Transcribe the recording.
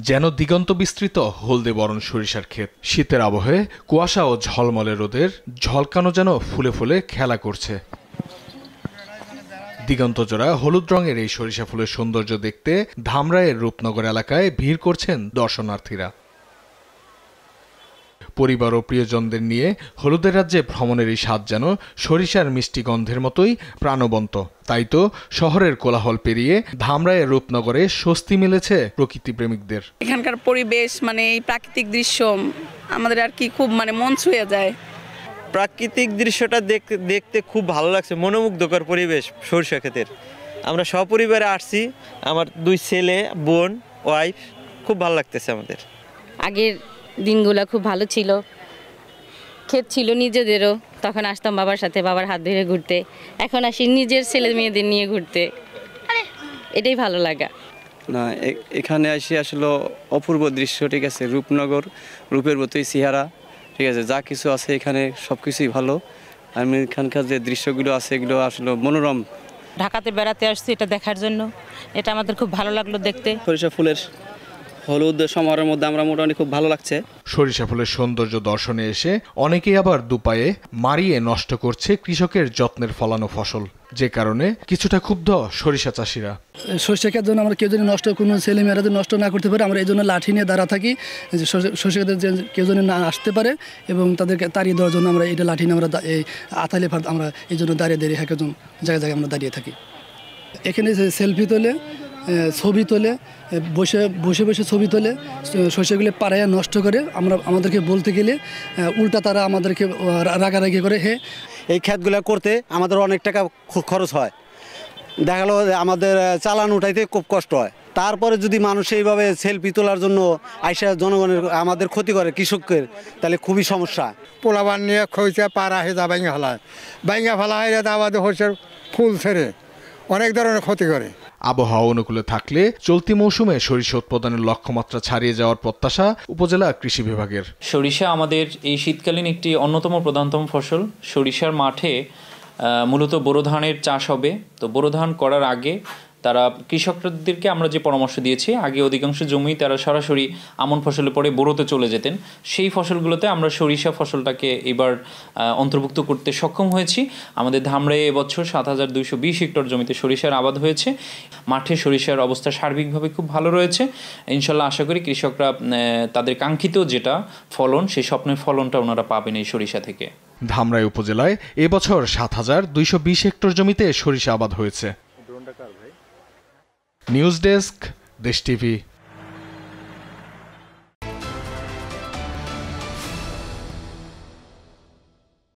যেন দিগন্ত বিস্তৃত হলদে বরণ সরিষার ক্ষেত। শীতের আবহে কুয়াশা ও ঝলমলে রোদের ঝলকানো যেন ফুলে ফুলে খেলা করছে। দিগন্তজোড়া হলুদ রঙের এই সরিষা ফুলের সৌন্দর্য দেখতে ধামরাইয়ের রূপনগর এলাকায় ভিড় করছেন দর্শনার্থীরা। পরিবার ও প্রিয়জনদের নিয়ে হলুদের রাজ্যে ভ্রমণের এই স্বাদ যেন সরিষার মিষ্টি গন্ধের মতোই প্রাণবন্ত। তাই তো শহরের কোলাহল পেরিয়ে ধামরাইয়ের রূপনগরে স্বস্তি মিলেছে প্রকৃতি প্রেমিকদের। এখানকার পরিবেশ এই প্রাকৃতিক দৃশ্য আমাদের আর কি খুব মন ছুঁয়ে যায়। প্রাকৃতিক দৃশ্যটা দেখতে খুব ভালো লাগছে, মনোমুগ্ধকর পরিবেশ সরিষা ক্ষেতের। আমরা সপরিবারে আসছি, আমার 2 ছেলে, বোন, ওয়াইফ, খুব ভালো লাগতেছে আমাদের। আগের দিনগুলো খুব ভালো ছিল, ক্ষেত ছিল নিজেদেরও, তখন আসতাম বাবার সাথে, বাবার হাত ধরে ঘুরতে। এখন আসি নিজের ছেলে মেয়েদের নিয়ে ঘুরতে, এটাই ভালো লাগা। না, এখানে আসি আসলে অপূর্ব দৃশ্য, ঠিক আছে, রূপনগর রূপের মতোই চেহারা, ঠিক আছে, যা কিছু আছে এখানে সব কিছুই ভালো। আমি এখানকার যে দৃশ্যগুলো আছে এগুলো আসলে মনোরম। ঢাকাতে বেড়াতে আসছি এটা দেখার জন্য, এটা আমাদের খুব ভালো লাগলো দেখতে। সরিষা ফুলের হলুদ সমারোহের মধ্যে আমরা মোটামুটি খুব ভালো লাগছে। সরিষা ফুলের সৌন্দর্য দর্শনে এসে অনেকেই আবার দুপায়ে মারিয়ে নষ্ট করছে কৃষকের যত্নের ফলানো ফসল, যে কারণে কিছুটা ক্ষুব্ধ সরিষা চাষিরা। সরিষা ক্ষেতের জন্য আমরা কেউ যদি কোনো ছেলেমেয়েরা যদি নষ্ট না করতে পারে, আমরা এই জন্য লাঠি নিয়ে দাঁড়া থাকি, সরিষা ক্ষেতের যে কেউ যদি না আসতে পারে এবং তাদেরকে তাড়িয়ে দেওয়ার জন্য আমরা এটা লাঠি নিয়ে আমরা এই আতালে আমরা এই জন্য দাঁড়িয়ে একজন জায়গায় জায়গায় আমরা দাঁড়িয়ে থাকি। এখানে সেলফি তোলে, ছবি তোলে, বসে বসে ছবি তোলে, সরিষাগুলো পাড়ায় নষ্ট করে। আমাদেরকে বলতে গেলে উল্টা তারা আমাদেরকে রাগারাগি করে। এই ক্ষেতগুলো করতে আমাদের অনেক টাকা খরচ হয়, দেখা গেল আমাদের চালান উঠাইতে খুব কষ্ট হয়। তারপরে যদি মানুষ এইভাবে সেলফি তোলার জন্য আইসা জনগণের আমাদের ক্ষতি করে কৃষকের, তাহলে খুবই সমস্যা। পোলাবান নিয়ে খইচা পাড়া হেজা ভাঙা ফেলা হয়, আমাদের হচ্ছে ফুল ছেড়ে অনেক ধরনের ক্ষতি করে। আবহাওয়া অনুকূলে থাকলে চলতি মৌসুমে সরিষা উৎপাদনের লক্ষ্যমাত্রা ছাড়িয়ে যাওয়ার প্রত্যাশা উপজেলা কৃষি বিভাগের। সরিষা আমাদের এই শীতকালীন একটি অন্যতম প্রধানতম ফসল। সরিষার মাঠে মূলত বোরো ধানের চাষ হবে। তো বোরো ধান করার আগে তারা কৃষকদেরকে আমরা যে পরামর্শ দিয়েছি, আগে অধিকাংশ জমি তারা সরাসরি আমন ফসলের পরে বোরোতে চলে যেতেন। সেই ফসলগুলোতে আমরা সরিষা ফসলটাকে এবার অন্তর্ভুক্ত করতে সক্ষম হয়েছি। আমাদের ধামরাইয়ে এবছর ৭,২২০ হেক্টর জমিতে সরিষার আবাদ হয়েছে। মাঠে সরিষার অবস্থা সার্বিকভাবে খুব ভালো রয়েছে। ইনশাল্লাহ আশা করি কৃষকরা তাদের কাঙ্ক্ষিত যেটা ফলন, সেই স্বপ্নের ফলনটা ওনারা পাবেন এই সরিষা থেকে। ধামরাই উপজেলায় এবছর ৭,২২০ হেক্টর জমিতে সরিষা আবাদ হয়েছে। নিউজ ডেস্ক, দেশ টিভি।